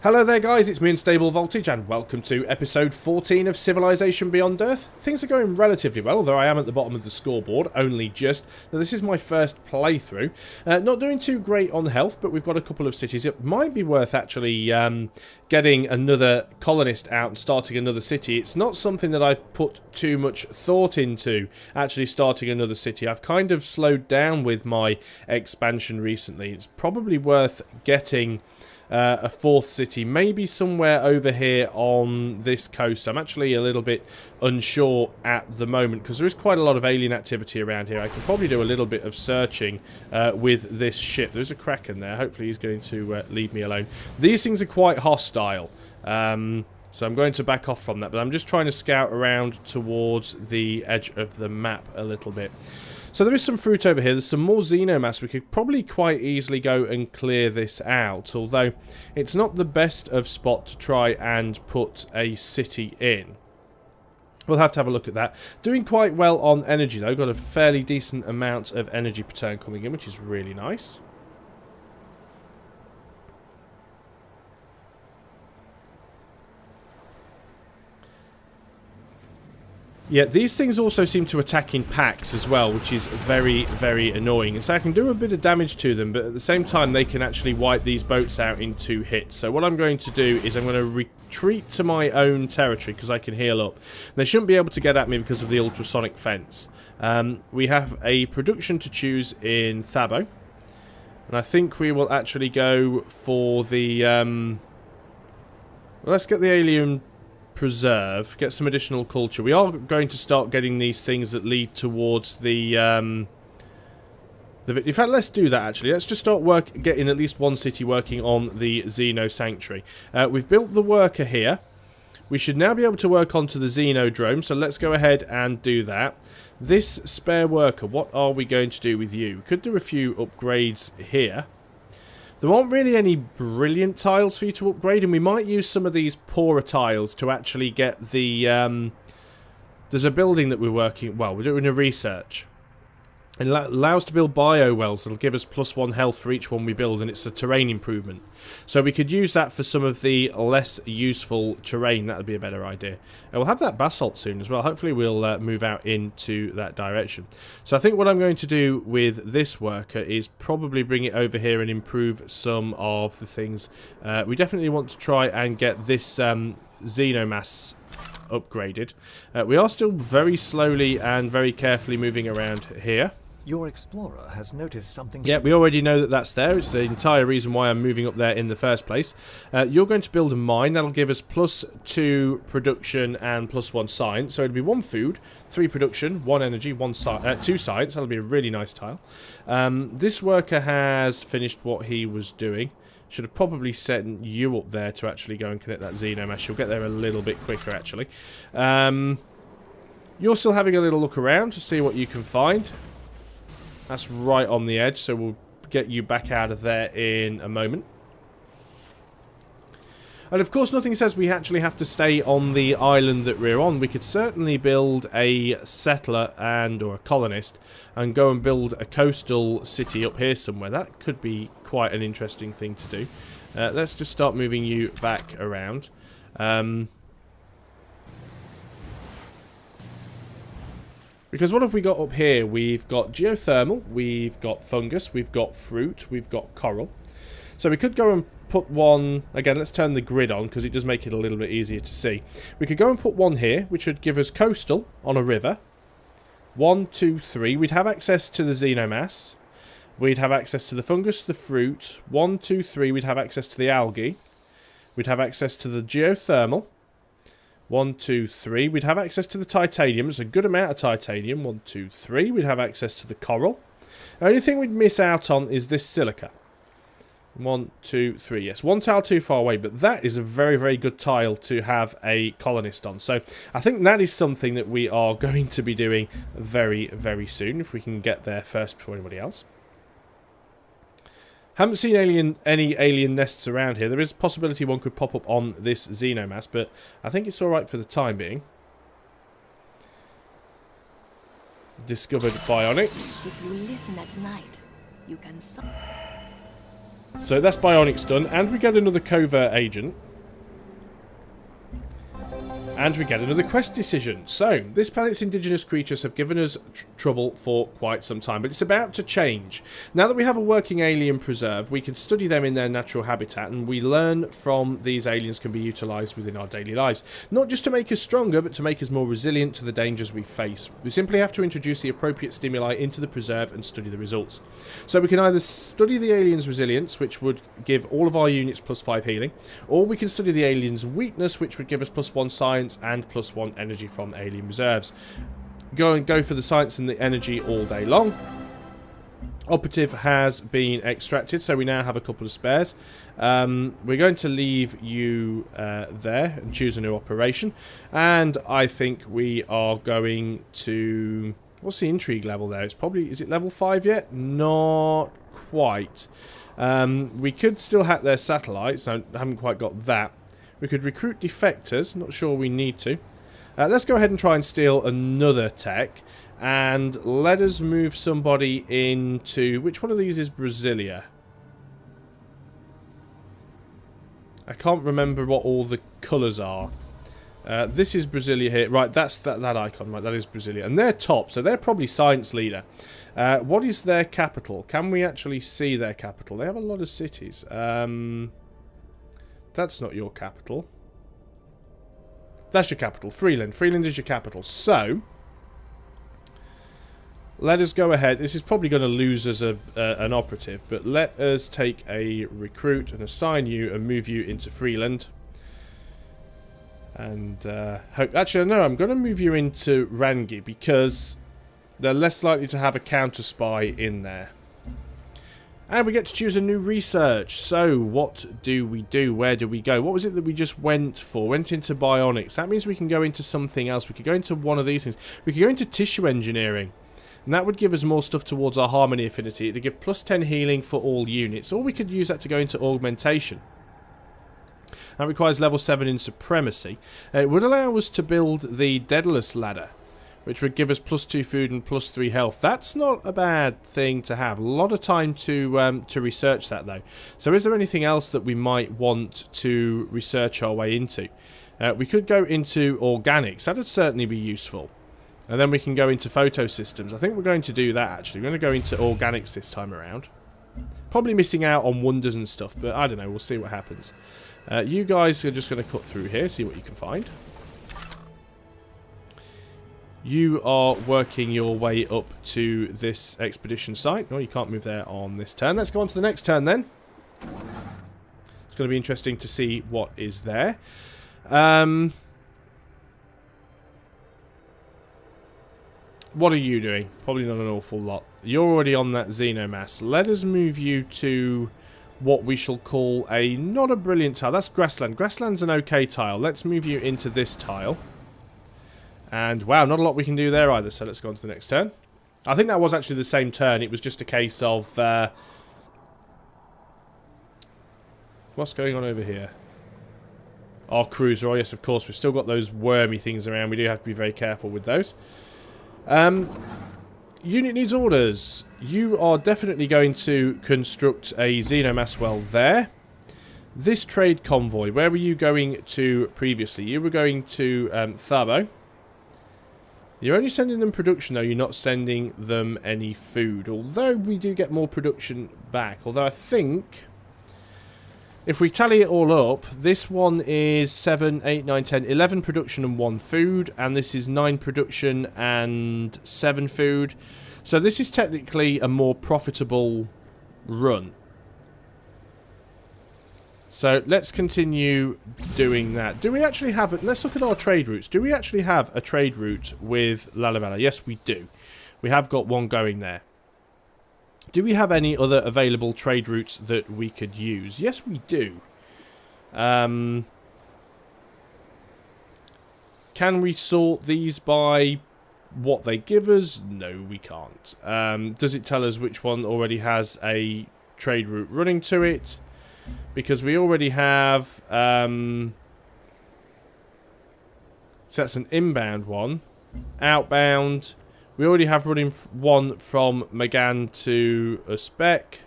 Hello there guys, it's me Unstable Voltage and welcome to episode 14 of Civilization Beyond Earth. Things are going relatively well, although I am at the bottom of the scoreboard, only just. Now this is my first playthrough. Not doing too great on health, but we've got a couple of cities. It might be worth actually getting another colonist out and starting another city. It's not something that I've put too much thought into, actually starting another city. I've kind of slowed down with my expansion recently. It's probably worth getting a fourth city, maybe somewhere over here on this coast. I'm actually a little bit unsure at the moment because there is quite a lot of alien activity around here. I could probably do a little bit of searching with this ship. There's a Kraken there. Hopefully he's going to leave me alone. These things are quite hostile, so I'm going to back off from that, but I'm just trying to scout around towards the edge of the map a little bit. So there is some fruit over here. There's some more xenomass. We could probably quite easily go and clear this out, although it's not the best of spot to try and put a city in. We'll have to have a look at that. Doing quite well on energy though. Got a fairly decent amount of energy per turn coming in, which is really nice. Yeah, these things also seem to attack in packs as well, which is very, very annoying. And so I can do a bit of damage to them, but at the same time they can actually wipe these boats out in 2 hits. So what I'm going to do is I'm going to retreat to my own territory because I can heal up. They shouldn't be able to get at me because of the ultrasonic fence. We have a production to choose in Thabo. And I think we will actually go for the... well, let's get the alien... preserve, get some additional culture. We are going to start getting these things that lead towards the in fact, let's do that actually. Let's just start getting at least one city working on the Xeno Sanctuary. We've built the worker here. We should now be able to work onto the Xenodrome, so let's go ahead and do that. This spare worker, what are we going to do with you? We could do a few upgrades here. There aren't really any brilliant tiles for you to upgrade, and we might use some of these poorer tiles to actually get the... there's a building that we're working... Well, we're doing a research. It allows to build bio-wells. It'll give us +1 health for each one we build, and it's a terrain improvement. So we could use that for some of the less useful terrain. That would be a better idea. And we'll have that basalt soon as well. Hopefully we'll move out into that direction. So I think what I'm going to do with this worker is probably bring it over here and improve some of the things. We definitely want to try and get this xenomass upgraded. We are still very slowly and very carefully moving around here. Your explorer has noticed something. Yeah, we already know that that's there. It's the entire reason why I'm moving up there in the first place. You're going to build a mine. That'll give us +2 production and +1 science. So it'll be 1 food, 3 production, 1 energy, 2 science. That'll be a really nice tile. This worker has finished what he was doing. Should have probably sent you up there to actually go and connect that xenomass. You'll get there a little bit quicker, actually. You're still having a little look around to see what you can find. That's right on the edge, so we'll get you back out of there in a moment. And of course, nothing says we actually have to stay on the island that we're on. We could certainly build a settler or a colonist and go and build a coastal city up here somewhere. That could be quite an interesting thing to do. Let's just start moving you back around. Because what have we got up here? We've got geothermal, we've got fungus, we've got fruit, we've got coral. So we could go and put one... Again, let's turn the grid on because it does make it a little bit easier to see. We could go and put one here, which would give us coastal on a river. 1, 2, 3. We'd have access to the xenomass. We'd have access to the fungus, the fruit. 1, 2, 3. We'd have access to the algae. We'd have access to the geothermal. 1, 2, 3. We'd have access to the titanium. It's a good amount of titanium. 1, 2, 3. We'd have access to the coral. The only thing we'd miss out on is this silica. 1, 2, 3. Yes, 1 tile too far away, but that is a very, very good tile to have a colonist on. So I think that is something that we are going to be doing very, very soon, if we can get there first before anybody else. Haven't seen any alien nests around here. There is a possibility one could pop up on this xenomass, but I think it's alright for the time being. Discovered bionics. If you listen at night, you can... So that's bionics done, and we get another covert agent. And we get another quest decision. So, this planet's indigenous creatures have given us trouble for quite some time, but it's about to change. Now that we have a working alien preserve, we can study them in their natural habitat, and we learn from these aliens can be utilised within our daily lives. Not just to make us stronger, but to make us more resilient to the dangers we face. We simply have to introduce the appropriate stimuli into the preserve and study the results. So we can either study the alien's resilience, which would give all of our units +5 healing, or we can study the alien's weakness, which would give us +1 science and +1 energy from alien reserves. Go for the science and the energy all day long. Operative has been extracted, so we now have a couple of spares. We're going to leave you there and choose a new operation. And I think we are going to... What's the intrigue level there? It's probably... Is it level 5 yet? Not quite. We could still hack their satellites. I haven't quite got that. We could recruit defectors. Not sure we need to. Let's go ahead and try and steal another tech. And let us move somebody into... Which one of these is Brasilia? I can't remember what all the colours are. This is Brasilia here. Right, that's that icon. Right, that is Brasilia. And they're top, so they're probably science leader. What is their capital? Can we actually see their capital? They have a lot of cities. That's not your capital. That's your capital. Freeland. Freeland is your capital. So, let us go ahead. This is probably going to lose us an operative, but let us take a recruit and assign you and move you into Freeland. And hope. Actually, no, I'm going to move you into Rangi because they're less likely to have a counter spy in there. And we get to choose a new research. So, what do we do? Where do we go? What was it that we just went for? Went into bionics. That means we can go into something else. We could go into one of these things. We could go into tissue engineering. And that would give us more stuff towards our harmony affinity. It would give +10 healing for all units. Or we could use that to go into augmentation. That requires level 7 in supremacy. It would allow us to build the Daedalus ladder, which would give us +2 food and +3 health. That's not a bad thing to have. A lot of time to research that, though. So is there anything else that we might want to research our way into? We could go into organics. That would certainly be useful. And then we can go into photo systems. I think we're going to do that, actually. We're going to go into organics this time around. Probably missing out on wonders and stuff, but I don't know. We'll see what happens. You guys are just going to cut through here, see what you can find. You are working your way up to this expedition site. No, you can't move there on this turn. Let's go on to the next turn then. It's going to be interesting to see what is there. What are you doing? Probably not an awful lot. You're already on that Xenomass. Let us move you to what we shall call a not a brilliant tile. That's grassland. Grassland's an okay tile. Let's move you into this tile. And wow, not a lot we can do there either. So let's go on to the next turn. I think that was actually the same turn. It was just a case of what's going on over here? Our cruiser. Oh yes, of course. We've still got those wormy things around. We do have to be very careful with those. Unit needs orders. You are definitely going to construct a Xenomass well there. This trade convoy, where were you going to previously? You were going to Thabo. You're only sending them production though, you're not sending them any food. Although we do get more production back. Although I think, if we tally it all up, this one is 7, 8, 9, 10, 11 production and 1 food. And this is 9 production and 7 food. So this is technically a more profitable run. So let's continue doing that. Do we actually have it? Let's look at our trade routes. Do we actually have a trade route with Lalibela? Yes, we do. We have got one going there. Do we have any other available trade routes that we could use? Yes, we do. Can we sort these by what they give us? No, we can't. Does it tell us which one already has a trade route running to it? Because we already have... so that's an inbound one. Outbound... We already have running one from Magan to Uzbek.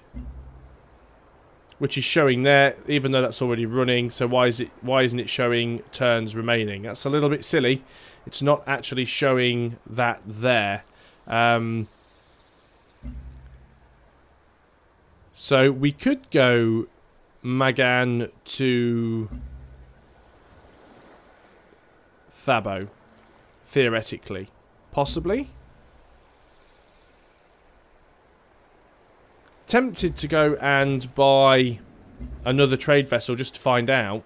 which is showing there, even though that's already running. So why isn't it showing turns remaining? That's a little bit silly. It's not actually showing that there. So we could go Magan to Thabo, theoretically. Possibly. Tempted to go and buy another trade vessel just to find out.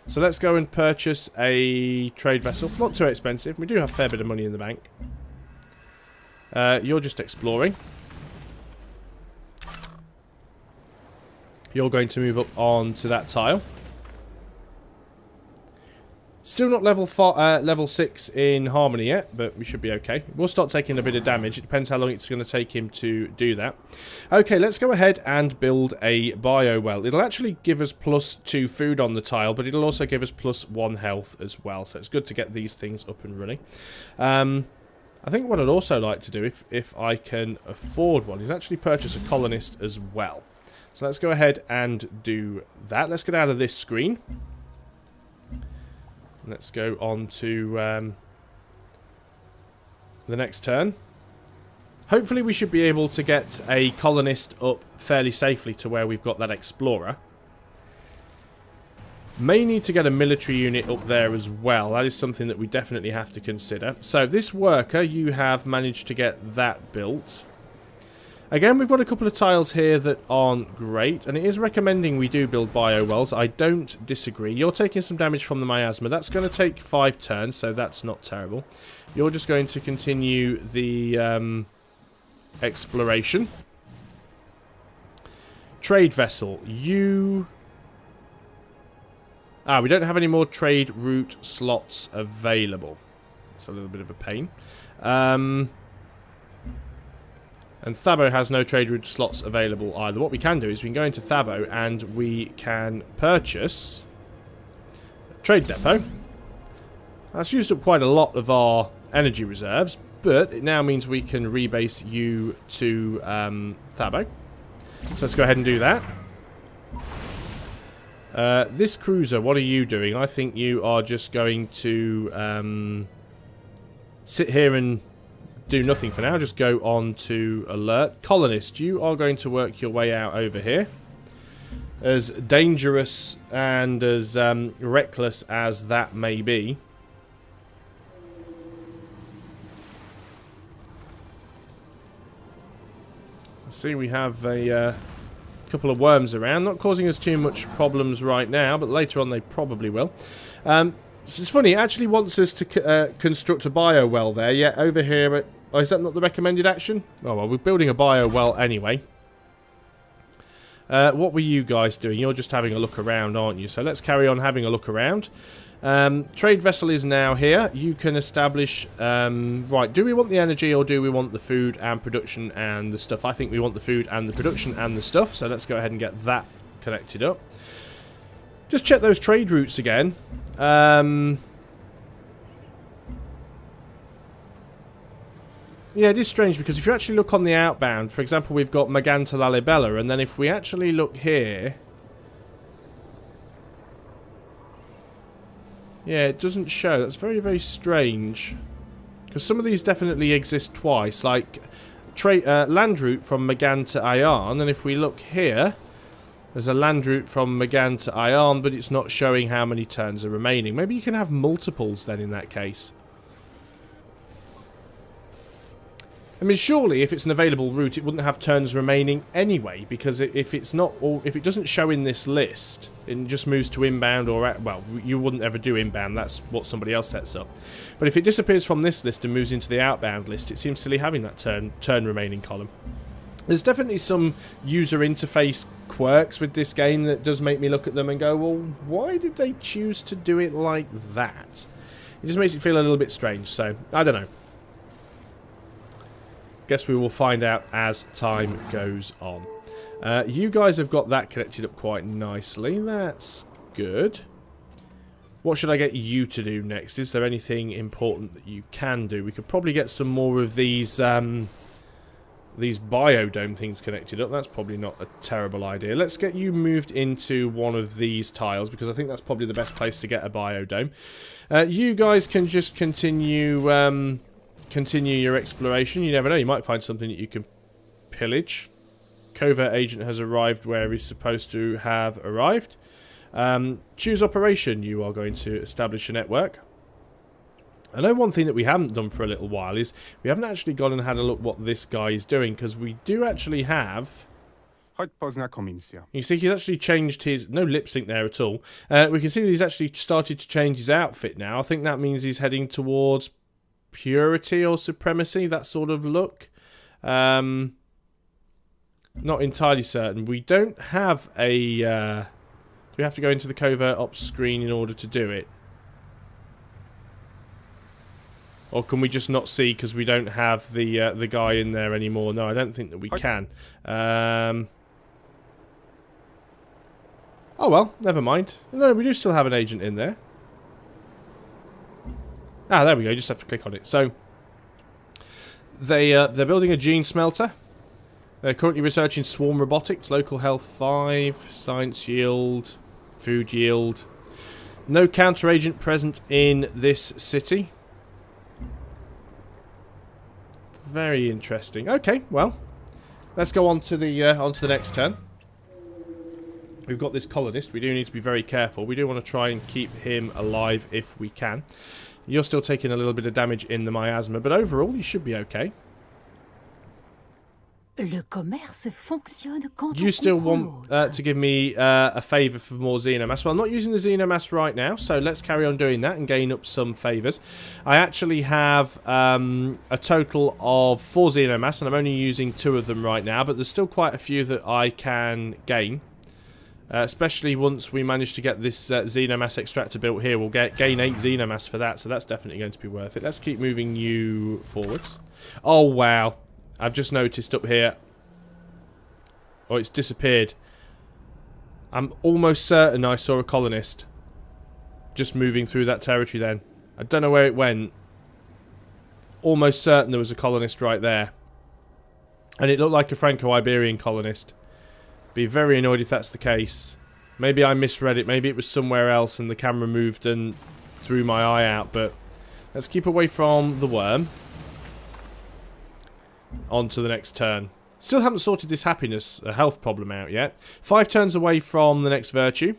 So let's go and purchase a trade vessel. Not too expensive. We do have a fair bit of money in the bank. You're just exploring. You're going to move up onto that tile. Still not level 6 in Harmony yet, but we should be okay. We'll start taking a bit of damage. It depends how long it's going to take him to do that. Okay, let's go ahead and build a bio well. It'll actually give us +2 food on the tile, but it'll also give us +1 health as well. So it's good to get these things up and running. I think what I'd also like to do, if I can afford one, is actually purchase a colonist as well. So let's go ahead and do that. Let's get out of this screen. Let's go on to the next turn. Hopefully we should be able to get a colonist up fairly safely to where we've got that explorer. May need to get a military unit up there as well. That is something that we definitely have to consider. So this worker, you have managed to get that built. Again, we've got a couple of tiles here that aren't great, and it is recommending we do build bio wells. I don't disagree. You're taking some damage from the miasma. That's going to take 5 turns, so that's not terrible. You're just going to continue the exploration. Trade vessel. You... we don't have any more trade route slots available. It's a little bit of a pain. And Thabo has no trade route slots available either. What we can do is we can go into Thabo and we can purchase a trade depot. That's used up quite a lot of our energy reserves, but it now means we can rebase you to Thabo. So let's go ahead and do that. This cruiser, what are you doing? I think you are just going to sit here and do nothing for now. Just go on to alert. Colonist, you are going to work your way out over here. As dangerous and as reckless as that may be. See, we have a couple of worms around. Not causing us too much problems right now, but later on they probably will. It's funny, it actually wants us to construct a bio well there, yet over here... Oh, is that not the recommended action? Oh, well, we're building a bio well anyway. What were you guys doing? You're just having a look around, aren't you? So let's carry on having a look around. Trade vessel is now here. You can establish... right, do we want the energy or do we want the food and production and the stuff? I think we want the food and the production and the stuff, so let's go ahead and get that connected up. Just check those trade routes again. Yeah, it is strange because if you actually look on the outbound, for example, we've got Magan to Lalibela, and then if we actually look here... Yeah, it doesn't show. That's very, very strange. Because some of these definitely exist twice, like land route from Magan to Ayan, and if we look here, there's a land route from Magan to Ayan, but it's not showing how many turns are remaining. Maybe you can have multiples then in that case. I mean, surely if it's an available route, it wouldn't have turns remaining anyway, because if it's not, or if it doesn't show in this list, it just moves to inbound or well, you wouldn't ever do inbound. That's what somebody else sets up. But if it disappears from this list and moves into the outbound list, it seems silly having that turn remaining column. There's definitely some user interface quirks with this game that does make me look at them and go, well, why did they choose to do it like that? It just makes it feel a little bit strange. So I don't know. Guess we will find out as time goes on. You guys have got that connected up quite nicely. That's good. What should I get you to do next? Is there anything important that you can do? We could probably get some more of these these biodome things connected up. That's probably not a terrible idea. Let's get you moved into one of these tiles, because I think that's probably the best place to get a biodome. You guys can just continue your exploration. You never know, you might find something that you can pillage. Covert agent has arrived where he's supposed to have arrived. Choose operation. You are going to establish a network. I know one thing that we haven't done for a little while is we haven't actually gone and had a look what this guy is doing, because we do actually have... You see he's actually changed his... No lip sync there at all. We can see that he's actually started to change his outfit now. I think that means he's heading towards purity or supremacy, that sort of look. Not entirely certain. We don't have a... do we have to go into the covert ops screen in order to do it? Or can we just not see because we don't have the guy in there anymore? No, I don't think that we can. Oh well, never mind. No, we do still have an agent in there. Ah, there we go. You just have to click on it. So they're building a gene smelter. They're currently researching swarm robotics, local health 5, science yield, food yield. No counter agent present in this city. Very interesting. Okay, well, let's go on to the next turn. We've got this colonist. We do need to be very careful. We do want to try and keep him alive if we can. You're still taking a little bit of damage in the miasma, but overall you should be okay. Le commerce fonctionne quand You still want to give me a favour for more Xenomass. Well, I'm not using the Xenomass right now, so let's carry on doing that and gain up some favours. I actually have a total of 4 Xenomass, and I'm only using 2 of them right now, but there's still quite a few that I can gain. Especially once we manage to get this Xenomass extractor built here. We'll gain 8 Xenomass for that, so that's definitely going to be worth it. Let's keep moving you forwards. Oh, wow. I've just noticed up here. Oh, it's disappeared. I'm almost certain I saw a colonist just moving through that territory then. I don't know where it went. Almost certain there was a colonist right there. And it looked like a Franco-Iberian colonist. Be very annoyed if that's the case. Maybe I misread it. Maybe it was somewhere else and the camera moved and threw my eye out. But let's keep away from the worm. On to the next turn. Still haven't sorted this happiness, health problem out yet. 5 turns away from the next virtue.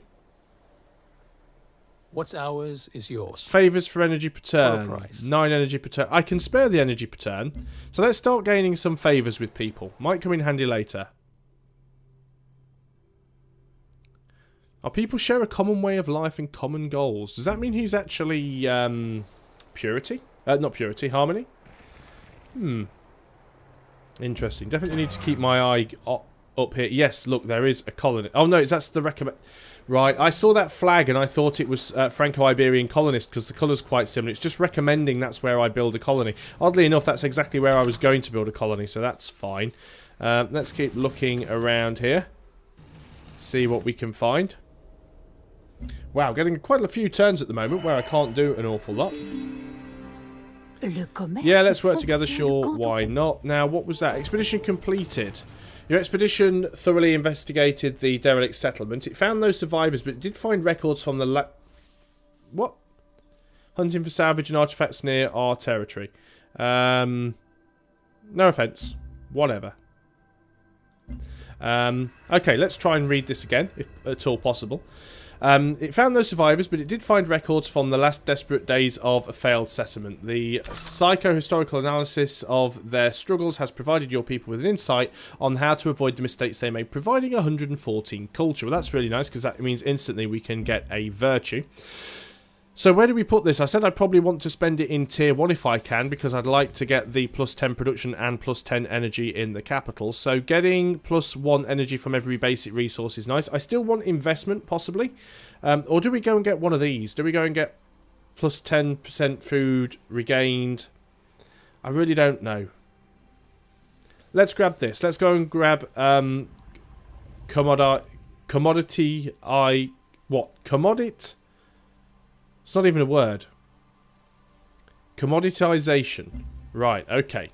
What's ours is yours. Favours for energy per turn. For a price. 9 energy per turn. I can spare the energy per turn. So let's start gaining some favours with people. Might come in handy later. Our people share a common way of life and common goals. Does that mean he's actually purity? Not purity, harmony? Interesting. Definitely need to keep my eye up here. Yes, look, there is a colony. Oh no, that's the recommend. Right, I saw that flag and I thought it was Franco-Iberian colonist because the colour's quite similar. It's just recommending that's where I build a colony. Oddly enough, that's exactly where I was going to build a colony, so that's fine. Let's keep looking around here. See what we can find. Wow, getting quite a few turns at the moment where I can't do an awful lot. Yeah, let's work together, sure, why not? Now, what was that? Expedition completed. Your expedition thoroughly investigated the derelict settlement. It found those survivors, but it did find records from the... What? Hunting for salvage and artifacts near our territory. No offence. Whatever. Okay, let's try and read this again, if at all possible. It found those survivors, but it did find records from the last desperate days of a failed settlement. The psycho-historical analysis of their struggles has provided your people with an insight on how to avoid the mistakes they made, providing 114 culture. Well, that's really nice, because that means instantly we can get a virtue. So where do we put this? I said I'd probably want to spend it in tier 1 if I can, because I'd like to get the plus 10 production and plus 10 energy in the capital. So getting plus 1 energy from every basic resource is nice. I still want investment, possibly. Or do we go and get one of these? Do we go and get plus 10% food regained? I really don't know. Let's grab this. Let's go and grab commodity. It's not even a word. Commoditization. Right, okay.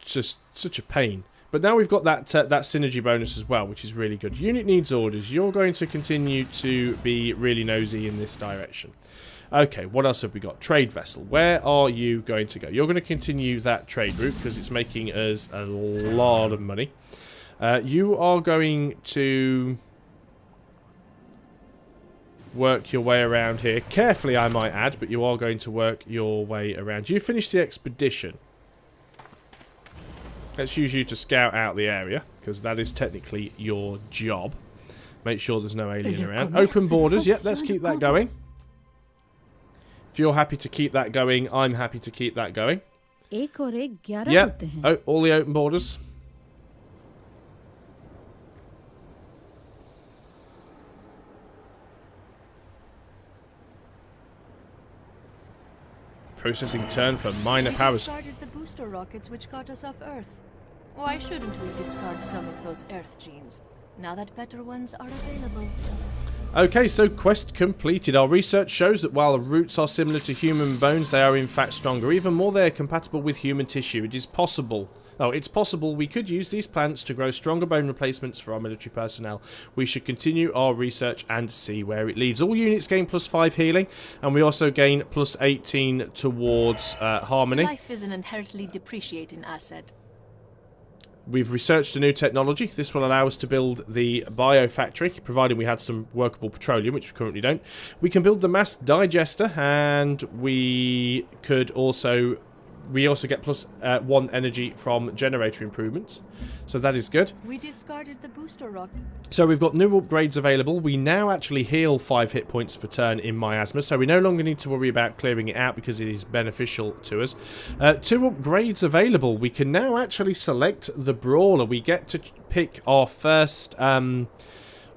just such a pain. But now we've got that that synergy bonus as well, which is really good. Unit needs orders. You're going to continue to be really nosy in this direction. Okay, what else have we got? Trade vessel. Where are you going to go? You're going to continue that trade route because it's making us a lot of money. You are going to work your way around here. Carefully, I might add, but you are going to work your way around. You finish the expedition. Let's use you to scout out the area, because that is technically your job. Make sure there's no alien around. Open borders. Yep, let's keep that going. If you're happy to keep that going, I'm happy to keep that going. Yep. Oh, all the open borders. Processing turn for minor powers. Started the booster rockets which got us off Earth. Why shouldn't we discard some of those Earth genes, now that better ones are available? Okay, so quest completed. Our research shows that while the roots are similar to human bones, they are in fact stronger. Even more, they are compatible with human tissue. It is possible. Oh, it's possible we could use these plants to grow stronger bone replacements for our military personnel. We should continue our research and see where it leads. All units gain +5 healing, and we also gain +18 towards harmony. Life is an inherently depreciating asset. We've researched a new technology. This will allow us to build the biofactory, providing we had some workable petroleum, which we currently don't. We can build the mass digester, and we could also... We also get +1 energy from generator improvements. So that is good. We discarded the booster rock. So we've got new upgrades available. We now actually heal 5 hit points per turn in miasma. So we no longer need to worry about clearing it out because it is beneficial to us. 2 upgrades available. We can now actually select the brawler. We get to pick our first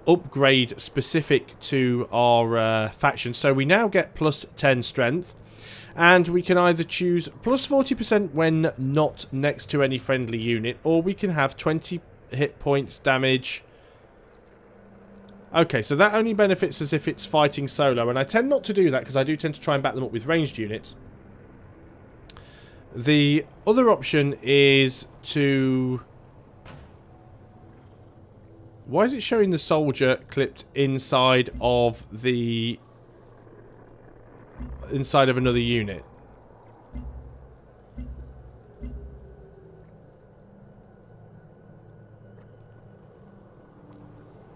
upgrade specific to our faction. So we now get +10 strength. And we can either choose +40% when not next to any friendly unit, or we can have 20 hit points damage. Okay, so that only benefits us if it's fighting solo, and I tend not to do that because I do tend to try and back them up with ranged units. The other option is to... Why is it showing the soldier clipped inside of the... inside of another unit?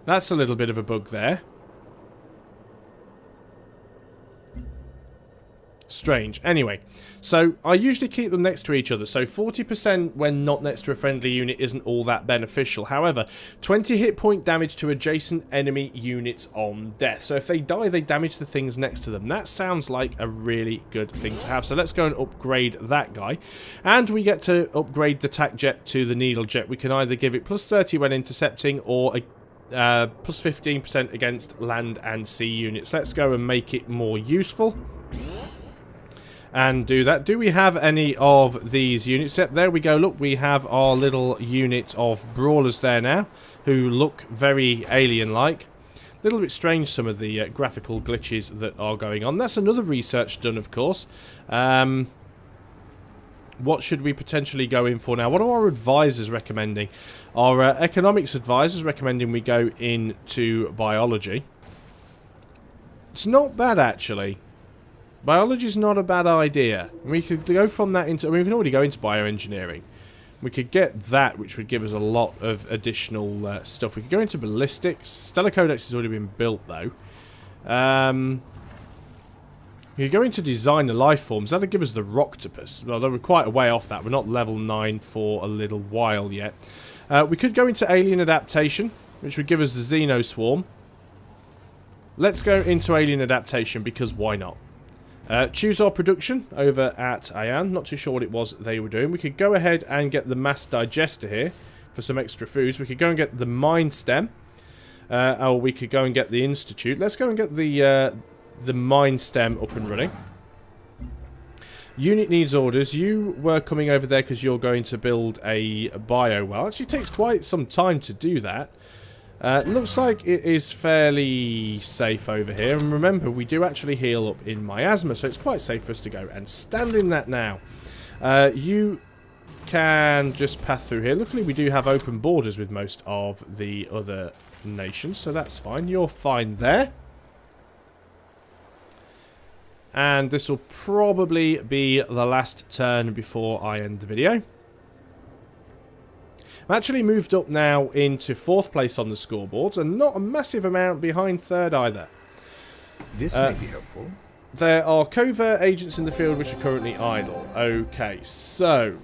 That's a little bit of a bug there. Strange. Anyway, so I usually keep them next to each other. So 40% when not next to a friendly unit isn't all that beneficial. However, 20 hit point damage to adjacent enemy units on death. So if they die, they damage the things next to them. That sounds like a really good thing to have. So let's go and upgrade that guy. And we get to upgrade the tac jet to the needle jet. We can either give it +30 when intercepting or a +15% against land and sea units. Let's go and make it more useful. And do that. Do we have any of these units? Yep, there we go. Look, we have our little unit of brawlers there now, who look very alien-like. A little bit strange, some of the graphical glitches that are going on. That's another research done, of course. What should we potentially go in for now? What are our advisors recommending? Our economics advisors recommending we go into biology. It's not bad, actually. Biology is not a bad idea. We could go from that into... I mean, we can already go into bioengineering. We could get that, which would give us a lot of additional stuff. We could go into ballistics. Stellar Codex has already been built, though. We could go into design the life forms. That would give us the Roctopus. Although we're quite a way off that. We're not level 9 for a little while yet. We could go into alien adaptation, which would give us the Xenoswarm. Let's go into alien adaptation, because why not? Choose our production over at Ayan. Not too sure what it was they were doing. We could go ahead and get the mass digester here for some extra foods. We could go and get the mind stem. Or we could go and get the institute. Let's go and get the mind stem up and running. Unit needs orders. You were coming over there because you're going to build a bio well. Actually, it takes quite some time to do that. Looks like it is fairly safe over here. And remember, we do actually heal up in miasma, so it's quite safe for us to go and stand in that now. You can just path through here. Luckily, we do have open borders with most of the other nations, so that's fine. You're fine there. And this will probably be the last turn before I end the video. I'm actually moved up now into 4th place on the scoreboards, and not a massive amount behind 3rd either. This may be helpful. There are covert agents in the field which are currently idle. Okay, so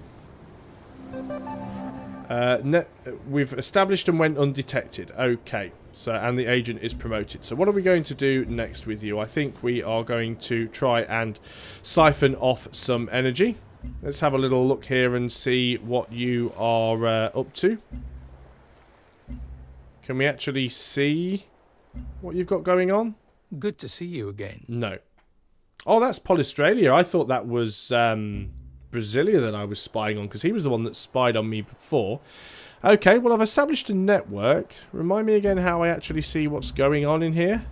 we've established and went undetected. Okay, so and the agent is promoted. So what are we going to do next with you? I think we are going to try and siphon off some energy. Let's have a little look here and see what you are up to. Can we actually see what you've got going on? Good to see you again. No. Oh, that's Polystralia. I thought that was Brasilia that I was spying on, because he was the one that spied on me before. Okay, well, I've established a network. Remind me again how I actually see what's going on in here.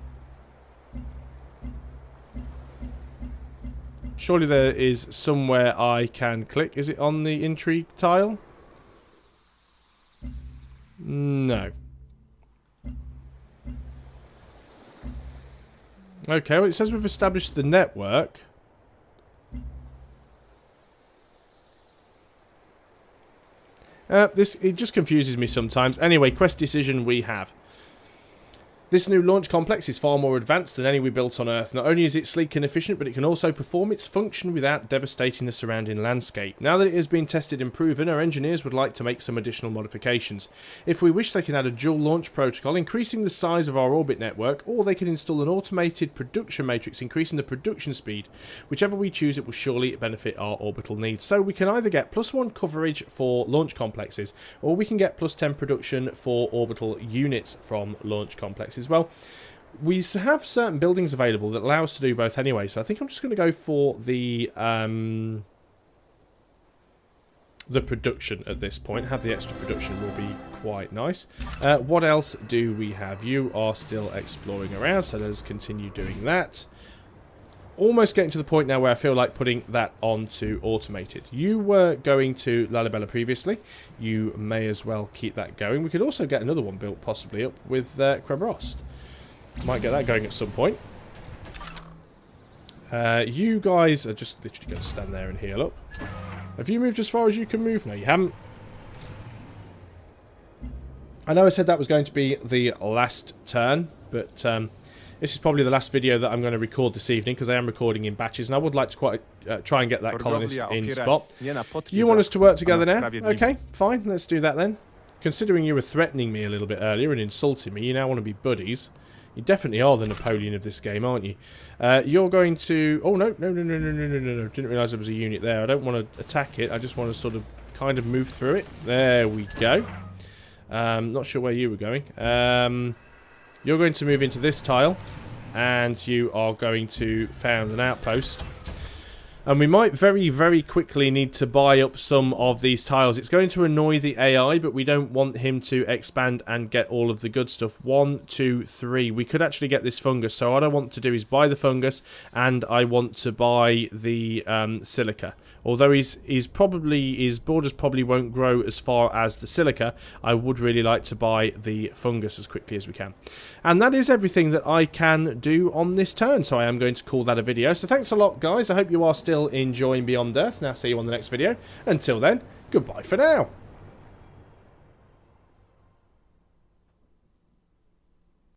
Surely there is somewhere I can click. Is it on the intrigue tile? No. Okay, well, it says we've established the network. It just confuses me sometimes. Anyway, quest decision we have. This new launch complex is far more advanced than any we built on Earth. Not only is it sleek and efficient, but it can also perform its function without devastating the surrounding landscape. Now that it has been tested and proven, our engineers would like to make some additional modifications. If we wish, they can add a dual launch protocol, increasing the size of our orbit network, or they can install an automated production matrix, increasing the production speed. Whichever we choose, it will surely benefit our orbital needs. So we can either get +1 coverage for launch complexes, or we can get +10 production for orbital units from launch complexes. Well, we have certain buildings available that allow us to do both anyway, so I think I'm just going to go for the production at this point. Have the extra production will be quite nice. What else do we have? You are still exploring around, so let's continue doing that. Almost getting to the point now where I feel like putting that on to automated. You were going to Lalibela previously. You may as well keep that going. We could also get another one built possibly up with Krebrost. Might get that going at some point. You guys are just literally going to stand there and heal up. Have you moved as far as you can move? No, you haven't. I know I said that was going to be the last turn, but this is probably the last video that I'm going to record this evening, because I am recording in batches, and I would like to try and get that colonist in spot. You want us to work together now? Okay, fine, let's do that then. Considering you were threatening me a little bit earlier and insulting me, you now want to be buddies. You definitely are the Napoleon of this game, aren't you? You're going to... Oh, no. Didn't realise there was a unit there. I don't want to attack it. I just want to sort of kind of move through it. There we go. Not sure where you were going. You're going to move into this tile, and you are going to found an outpost. And we might very, very quickly need to buy up some of these tiles. It's going to annoy the AI, but we don't want him to expand and get all of the good stuff. 1, 2, 3. We could actually get this fungus. So what I want to do is buy the fungus, and I want to buy the silica. Although his borders probably won't grow as far as the silica, I would really like to buy the fungus as quickly as we can. And that is everything that I can do on this turn, so I am going to call that a video. So thanks a lot, guys. I hope you are still enjoying Beyond Earth, and I'll see you on the next video. Until then, goodbye for now.